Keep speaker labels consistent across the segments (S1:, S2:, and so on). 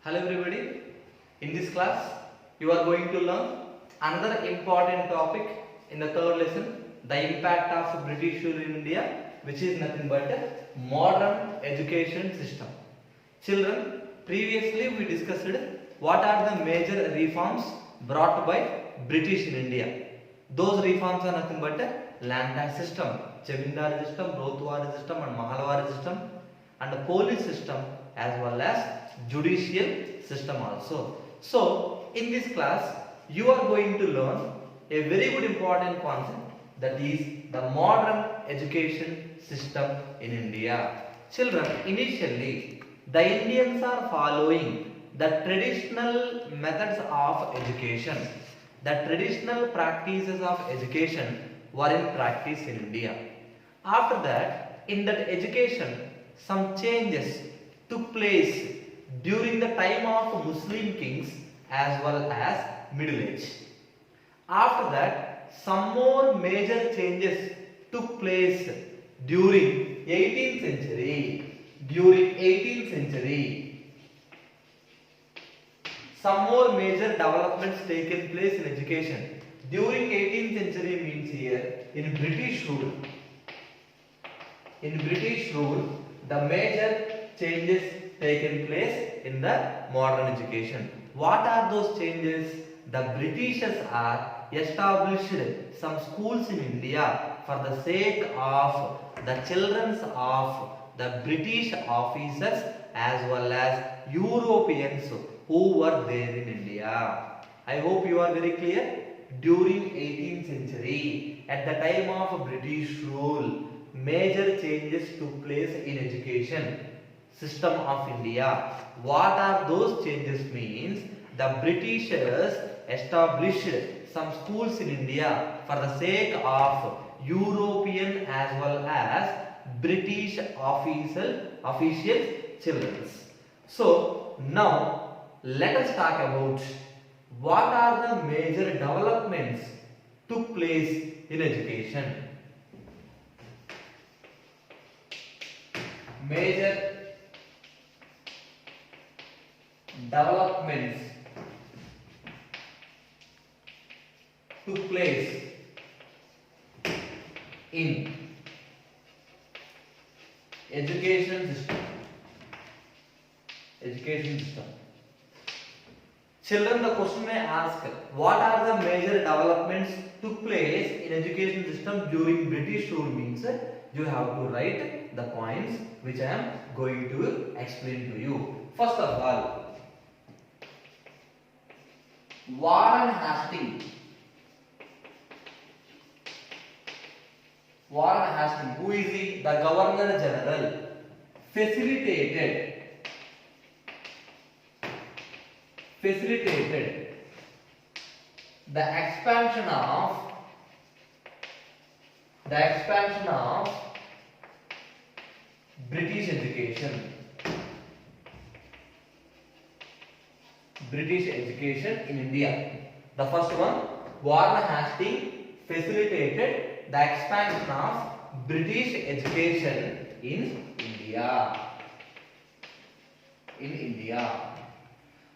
S1: Hello everybody, in this class you are going to learn another important topic in the third lesson, the impact of British rule in India, which is nothing but a modern education system. Children, previously we discussed what are the major reforms brought by British in India. Those reforms are nothing but a land tax system, Jemindar system, Rotwari system and Mahalwari system, and the police system as well as judicial system also. So in this class you are going to learn a very good important concept, that is the modern education system in India. Children, initially the Indians are following the traditional methods of education. The traditional practices of education were in practice in India. After that, in that education, some changes took place during the time of Muslim kings as well as Middle Age. After that, some more major changes took place during 18th century. During 18th century, some more major developments taken place in education. During 18th century means here in British rule. In British rule, the major changes taken place in the modern education. What are those changes? The Britishers are established some schools in India for the sake of the children of the British officers as well as Europeans who were there in India. I hope you are very clear. During 18th century, at the time of British rule, major changes took place in education system of India. What are those changes means? The Britishers established some schools in India for the sake of European as well as British official children. So now let us talk about what are the major developments took place in education. Major developments took place in education system. Children, the question may ask, what are the major developments took place in education system during British rule means you have to write the points which I am going to explain to you. First of all, Warren Hastings, who is the Governor General, facilitated the expansion of British education in India. The first one, Warren Hastings facilitated the expansion of British education in India.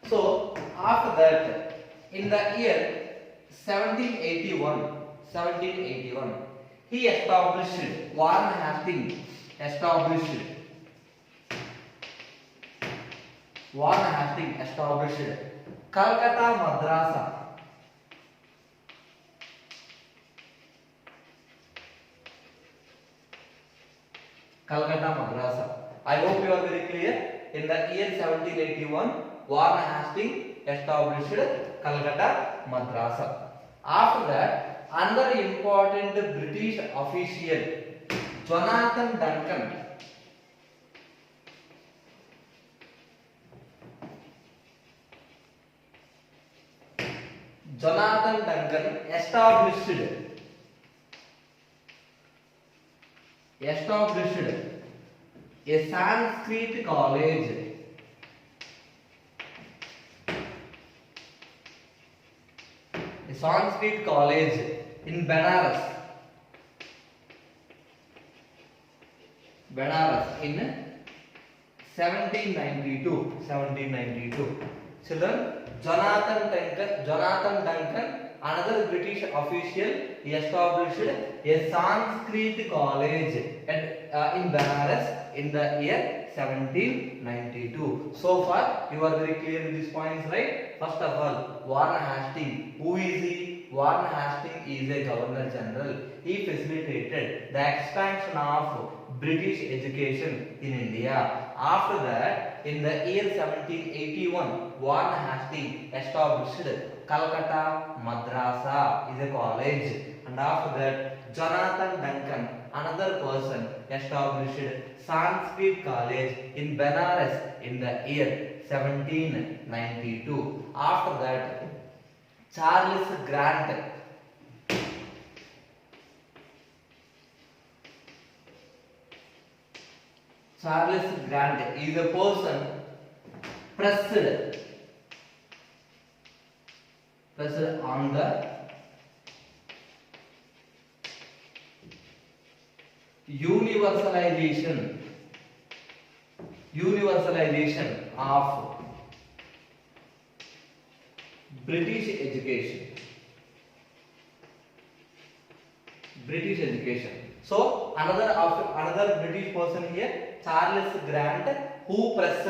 S1: So after that, in the year 1781, he established, Warren Hastings established Calcutta Madrasa. I hope you are very clear. In the year 1781, Warren Hastings established Calcutta Madrasa. After that, another important British official, Jonathan Duncan, established a Sanskrit college. In Benares in 1792. Children, Jonathan Duncan, another British official, he established a Sanskrit college in Benares in the year 1792. So far, you are very clear in these points, right? First of all, Warren Hastings. Who is he? Warren Hastings is a Governor General. He facilitated the expansion of British education in India. After that, in the year 1781, Warren Hastings established Calcutta Madrasa is a college, and after that, Jonathan Duncan, another person, established Sanskrit College in Benares in the year 1792. After that, Charles Grant is a person pressed on the universalization of British education. So another British person here, Charles Grant, who pressed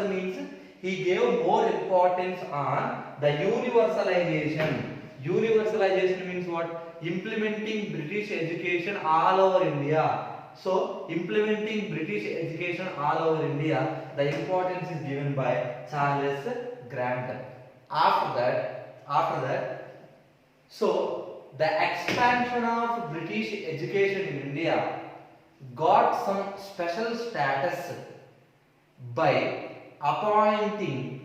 S1: means he gave more importance on the universalization. Universalization means what? Implementing British education all over India. So implementing British education all over India, the importance is given by Charles Grant. After that, so the expansion of British education in India got some special status by appointing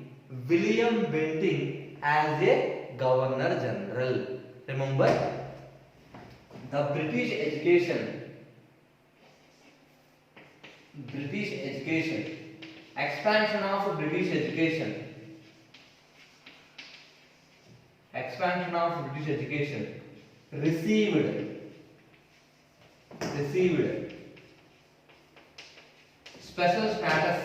S1: William Bentinck as a Governor General. Remember, the British education, expansion of British education received special status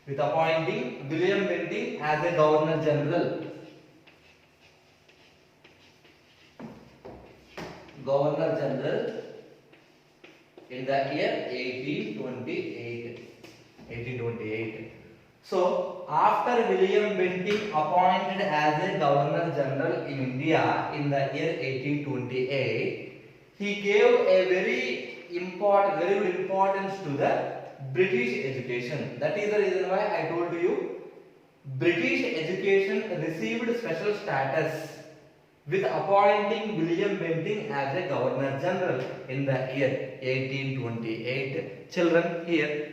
S1: with appointing William Bentinck as a Governor General. In the year 1828. So after William Bentinck appointed as a Governor General in India in the year 1828, he gave a very good importance to the British education. That is the reason why I told you British education received special status with appointing William Bentinck as a Governor General in the year 1828. Children, here,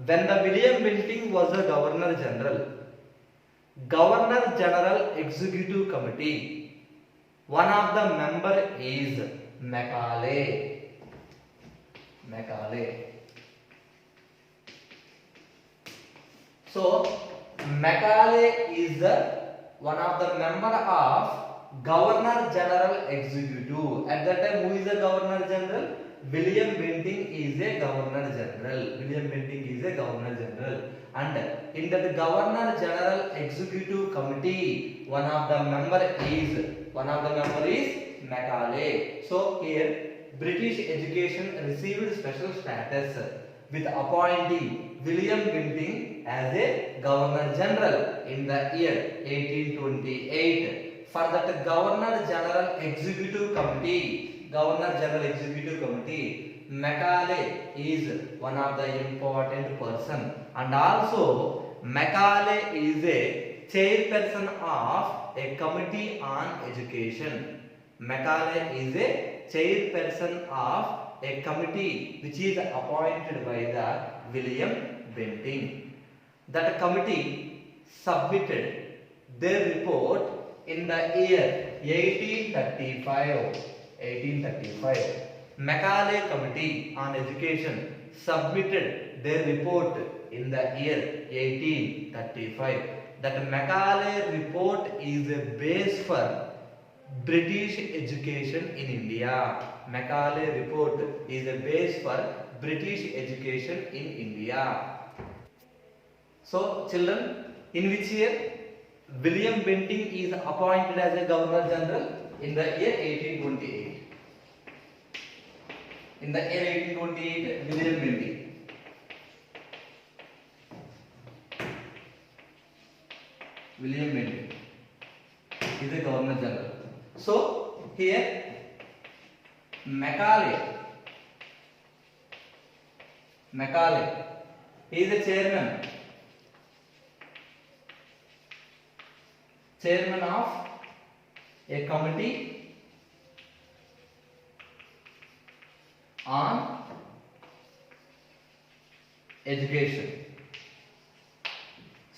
S1: when the William Bentinck was the Governor General Executive Committee, one of the member is Macaulay. So Macaulay is the one of the member of Governor General Executive. At that time, who is the Governor General? William Bentinck is a Governor General. And in that Governor General Executive Committee, one of the member is Macaulay. So here, British education received special status with appointing William Bentinck as a Governor General in the year 1828. For that Governor General Executive Committee, Macaulay is one of the important person, and also Macaulay is a chairperson of a committee on education. Macaulay is a chairperson of a committee which is appointed by the William Bentinck. That committee submitted their report in the year 1835. Macaulay Committee on Education submitted their report in the year 1835. That Macaulay report is a base for British education in India. Macaulay report is a base for British education in India. So children, in which year William Bentinck is appointed as a Governor General? In the year 1828. In the year 1828, William Bentinck. William Bentinck is a Governor General. So here Macaulay is the chairman of a committee on education.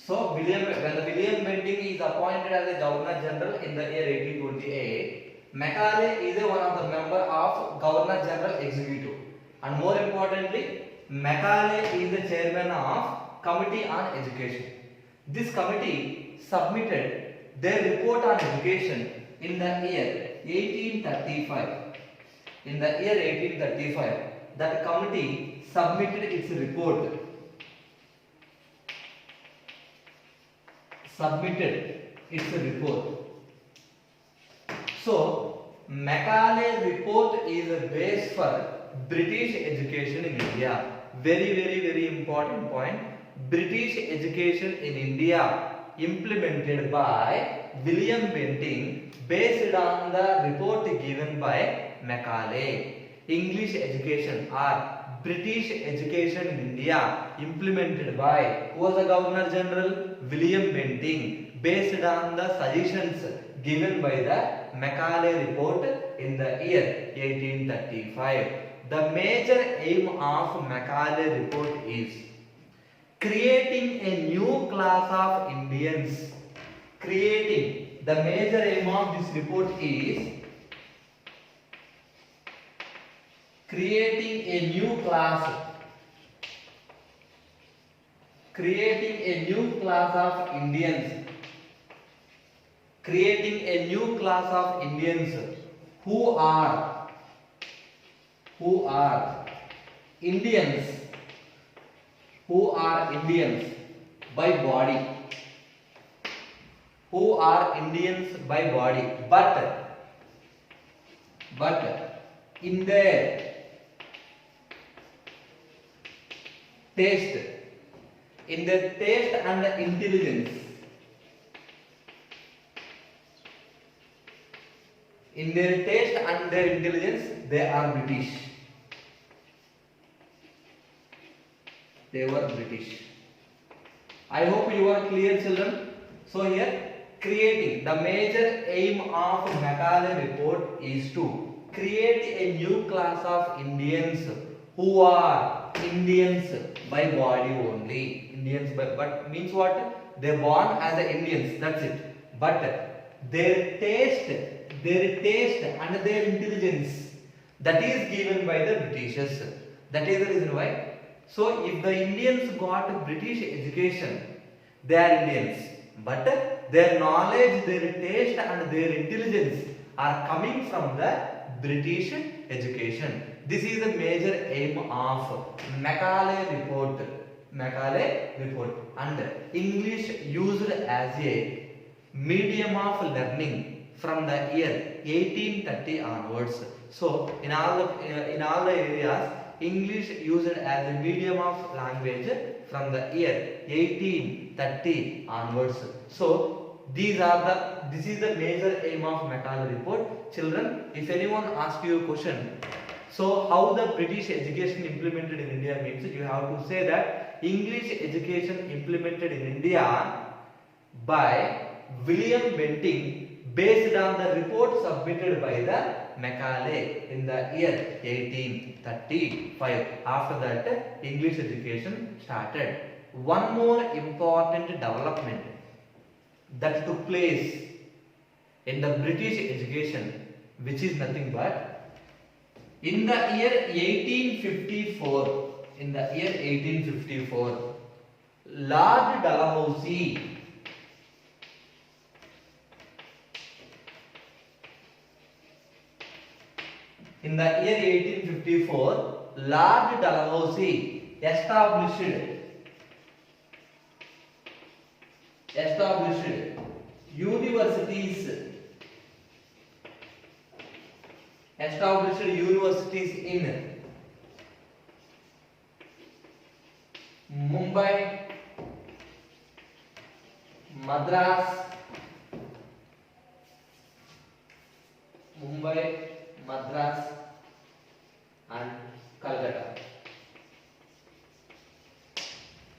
S1: So when the William Bentinck is appointed as a Governor General in the year 1828, Macaulay is one of the member of Governor General Executive, and more importantly, Macaulay is the chairman of Committee on Education. This committee submitted their report on education in the year 1835. In the year 1835, that committee submitted its report. So Macaulay report is a base for British education in India. Very important point. British education in India implemented by William Bentinck based on the report given by Macaulay. English education or British education in India implemented by, who was the Governor General? William Bentinck, based on the suggestions given by the Macaulay report in the year 1835. The major aim of Macaulay report is creating a new class of Indians. The major aim of this report is creating a new class of Indians. Creating a new class of Indians who are Indians by body. But in their taste and intelligence. In their taste and their intelligence, they are British. They were British. I hope you are clear, children. So here, creating, the major aim of Macaulay report is to create a new class of Indians who are Indians by body only. But means what? They born as the Indians, that's it. But their taste and their intelligence, that is given by the Britishers. That is the reason why. So if the Indians got British education, they are Indians. But their knowledge, their taste and their intelligence are coming from the British education. This is the major aim of Macaulay report. And English used as a medium of learning from the year 1830 onwards. So in all the areas, English used as a medium of language from the year 1830 onwards. So this is the major aim of Macaulay report. Children, if anyone asks you a question, so how the British education implemented in India means, you have to say that English education implemented in India by William Bentinck based on the report submitted by the Macaulay in the year 1835. After that, English education started. One more important development that took place in the British education, which is nothing but In the year 1854, Lord Dalhousie established universities in Mumbai, Madras, and Calcutta.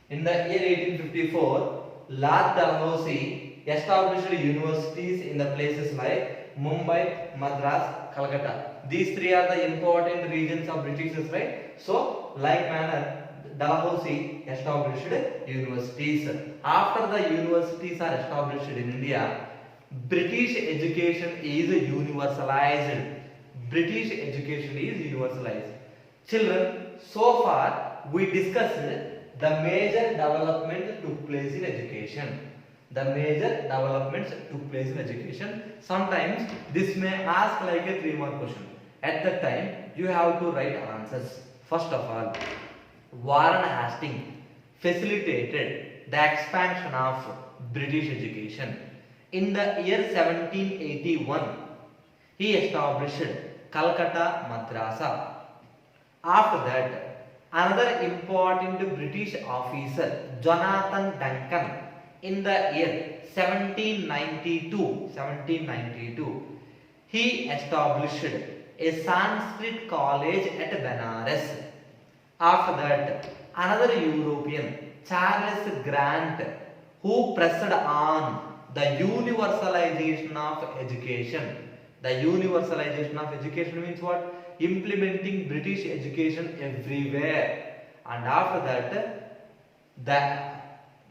S1: In the year 1854, Lord Dalhousie established universities in the places like Mumbai, Madras, Calcutta. These three are the important regions of Britishers, right? So, like manner, Dalhousie established universities. After the universities are established in India, British education is universalized. Children, so far we discussed the major development took place in education. Sometimes this may ask like a 3-mark question. At that time, you have to write answers. First of all, Warren Hastings facilitated the expansion of British education. In the year 1781, he established Calcutta Madrasa. After that, another important British officer, Jonathan Duncan, in the year 1792, he established a Sanskrit college at Benares. After that, another European, Charles Grant, who pressed on the universalization of education. The universalization of education means what? Implementing British education everywhere. And after that,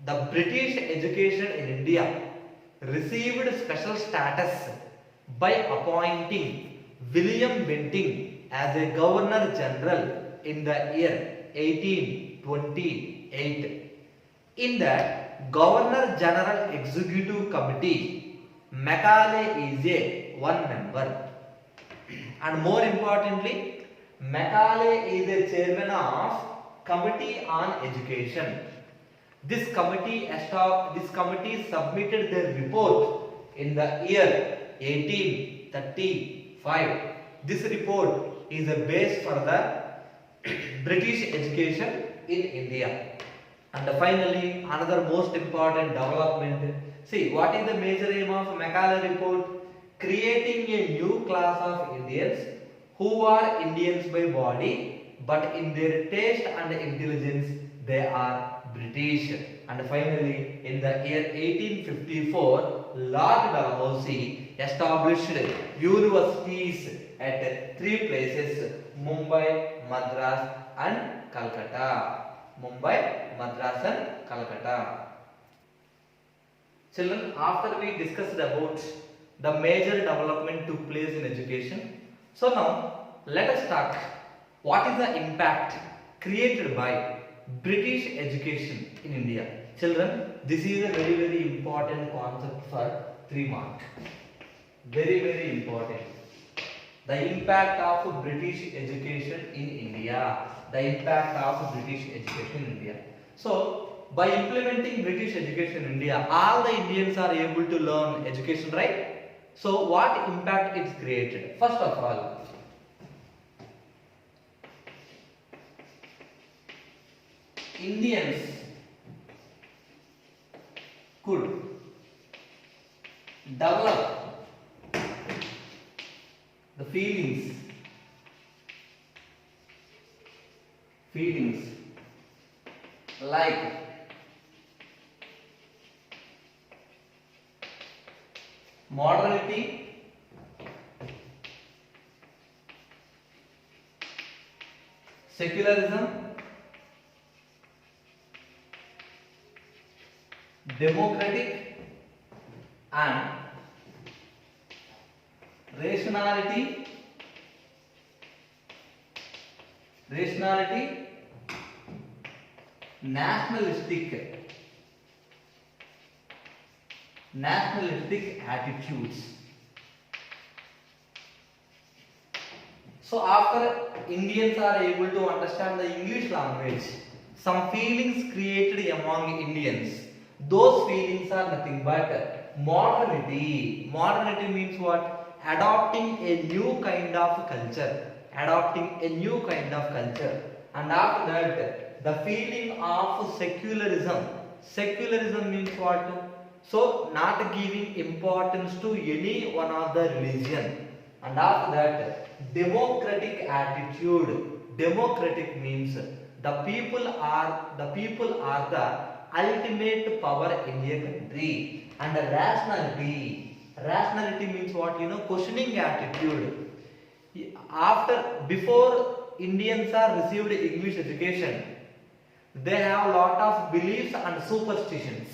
S1: the British education in India received special status by appointing William Bentinck as a Governor General in the year 1828. In that Governor General Executive Committee, Macaulay is one member. And more importantly, Macaulay is a chairman of Committee on Education. This committee submitted their report in the year 1835. This report is a base for the British education in India. And finally, another most important development. See, what is the major aim of Macaulay report? Creating a new class of Indians who are Indians by body, but in their taste and intelligence they are British. And finally, in the year 1854, Lord Dalhousie established universities at 3 places: Mumbai, Madras and Calcutta. Children, after we discussed about the major development took place in education, so now let us talk what is the impact created by British education in India. Children, this is a very, very important concept for 3 mark. Very, very important. The impact of British education in India. So, by implementing British education in India, all the Indians are able to learn education, right? So, what impact it's created? First of all, Indians could develop the feelings like modernity, secularism, democratic and rationality rationality, nationalistic attitudes. So after Indians are able to understand the English language, some feelings created among Indians. Those feelings are nothing but modernity. Modernity means what? Adopting a new kind of culture. Adopting a new kind of culture. And after that, the feeling of secularism. Secularism means what? So not giving importance to any one of the religion. And after that, democratic attitude. Democratic means the people are the ultimate power in a country. And rationality. Rationality means what? Questioning attitude. Before Indians are received English education, they have a lot of beliefs and superstitions.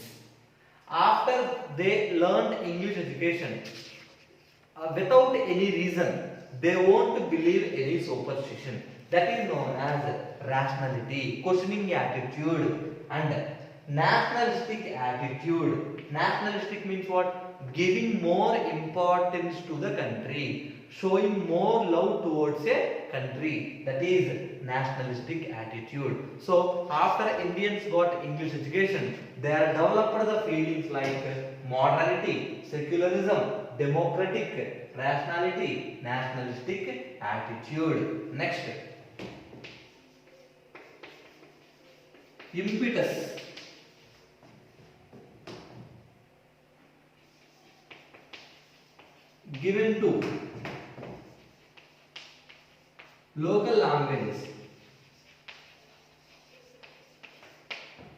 S1: After they learned English education, without any reason, they won't believe any superstition. That is known as rationality, questioning attitude. And nationalistic attitude. Nationalistic means what? Giving more importance to the country, showing more love towards a country. That is nationalistic attitude. So after Indians got English education, they are developed the feelings like modernity, secularism, democratic, rationality, nationalistic attitude. Next, impetus. Given to local languages.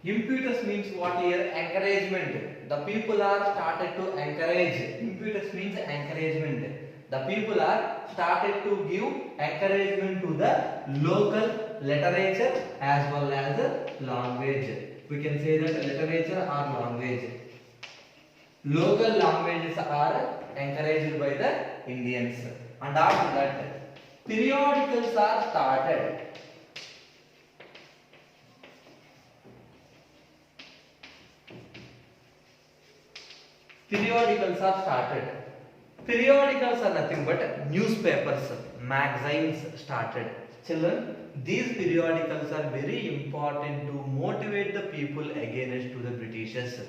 S1: Impetus means what here? Encouragement. The people are started to encourage. Impetus means encouragement. The people are started to give encouragement to the local literature as well as language. We can say that literature or language. Local languages are encouraged by the Indians. And after that, periodicals are started. Periodicals are started. Periodicals are nothing but newspapers, magazines started. Children, these periodicals are very important to motivate the people against to the Britishers.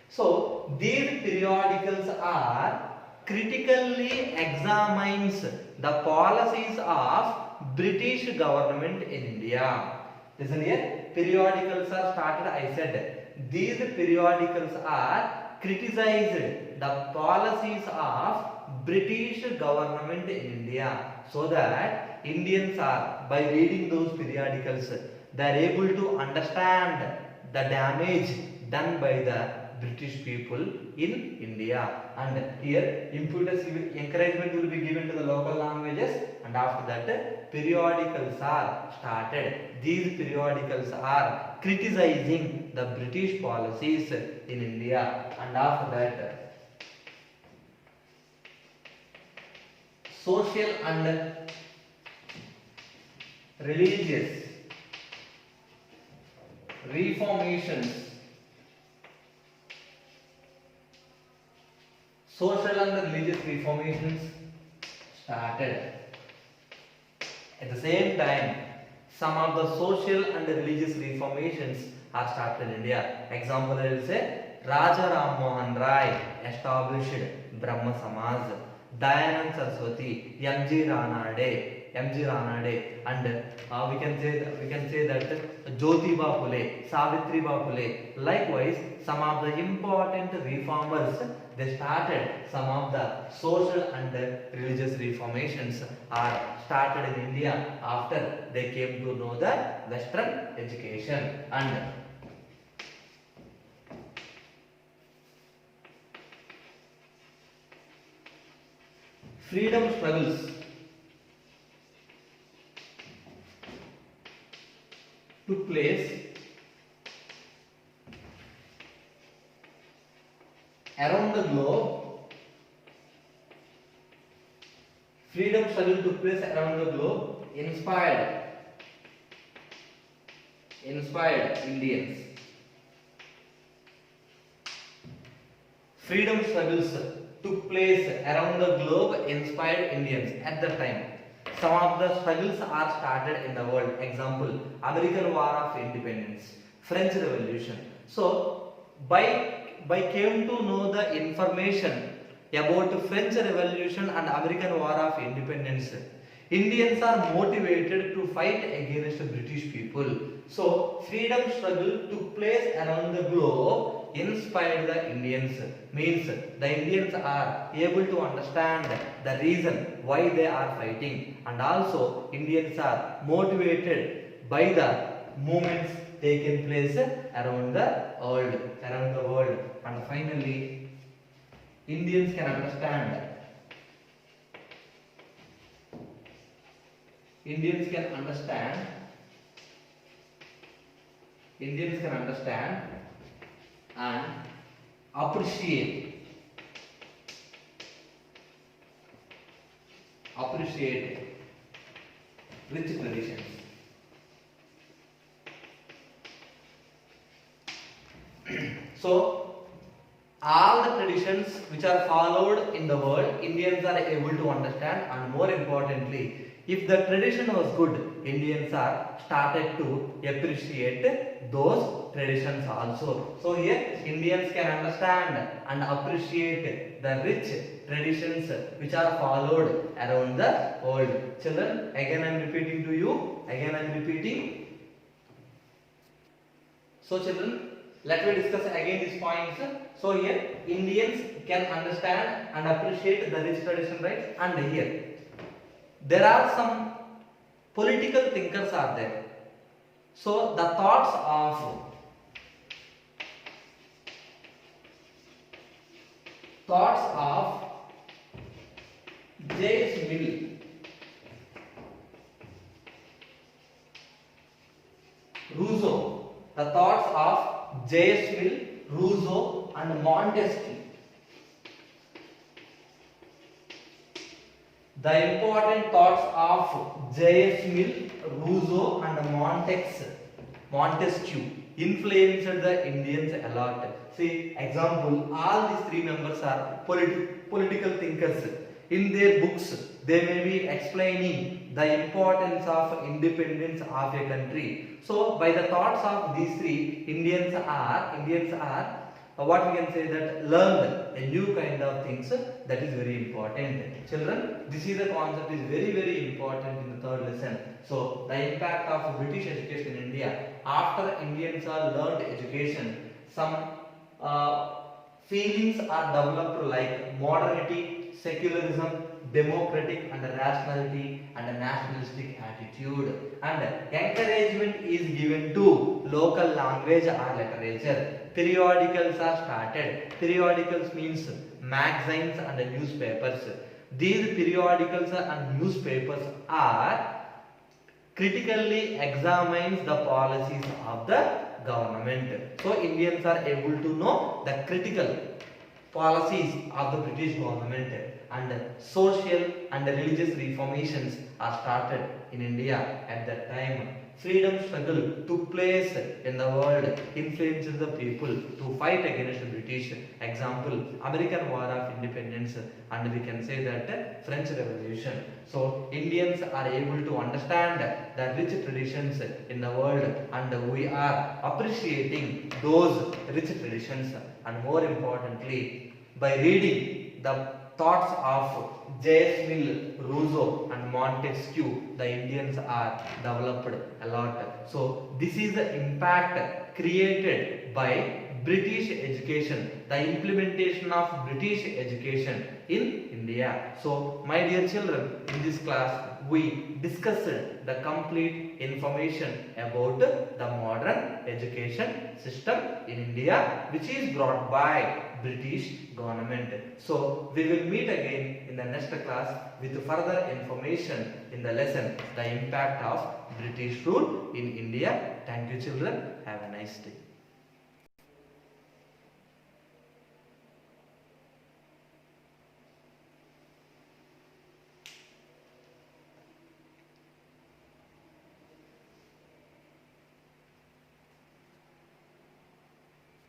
S1: So these periodicals are critically examines the policies of British government in India. Listen here, periodicals are started. I said these periodicals are criticized the policies of British government in India, so that Indians are, by reading those periodicals, they are able to understand the damage done by the British people in India. And here impetus, encouragement will be given to the local languages, and after that periodicals are started. These periodicals are criticizing the British policies in India. And after that, social and religious reformations. Social and religious reformations started. At the same time, some of the social and religious reformations are started in India. Example, I will say Raja Ram Mohan Rai established Brahma Samaj. Dayanand Saraswati, M.G. Ranade, and we can say that Jyotiba Phule, Savitriba Phule. Likewise, some of the important reformers, they started some of the social and religious reformations are started in India after they came to know the Western education. And freedom struggles took place around the globe. Freedom struggle took place around the globe, inspired inspired Indians. Freedom struggles took place around the globe, inspired Indians at the time. Some of the struggles are started in the world. Example, American War of Independence, French Revolution. So, by came to know the information about French Revolution and American War of Independence, Indians are motivated to fight against British people. So, freedom struggle took place around the globe, inspired the Indians. Means the Indians are able to understand the reason why they are fighting, and also Indians are motivated by the movements taken place around the world. And finally, Indians can understand. Indians can understand and appreciate rich traditions. So, all the traditions which are followed in the world, Indians are able to understand, and more importantly, if the tradition was good, Indians are started to appreciate those traditions also. So here Indians can understand and appreciate the rich traditions which are followed around the world. Children, again I am repeating to you. So children, let me discuss again these points. So here Indians can understand and appreciate the rich tradition, right? And here there are some political thinkers are there. So the thoughts of J.S. Mill, Rousseau, the thoughts of J.S. Mill, Rousseau and Montesquieu. The important thoughts of J.S. Mill, Rousseau and Montesquieu influenced the Indians a lot. See, example, all these three members are political thinkers. In their books, they may be explaining the importance of independence of a country. So, by the thoughts of these three, Indians are what we can say that learned a new kind of things that is very important. Children, this is a concept is very important in the third lesson. So, the impact of British education in India. After Indians are learned education, some feelings are developed like modernity, secularism, democratic and rationality and a nationalistic attitude, and encouragement is given to local language or literature. Periodicals are started. Periodicals means magazines and newspapers. These periodicals and newspapers are critically examines the policies of the government. So Indians are able to know the critical policies of the British government, and social and religious reformations are started in India at that time. Freedom struggle took place in the world, influenced the people to fight against the British. Example, American War of Independence, and we can say that French Revolution. So Indians are able to understand the rich traditions in the world, and we are appreciating those rich traditions, and more importantly, by reading the thoughts of J.S. Mill, Rousseau and Montesquieu, the Indians are developed a lot. So this is the impact created by British education, the implementation of British education in India. So my dear children, in this class we discussed the complete information about the modern education system in India, which is brought by British government. So we will meet again in the next class with further information in the lesson, the impact of British rule in India. Thank you children. Have a nice day.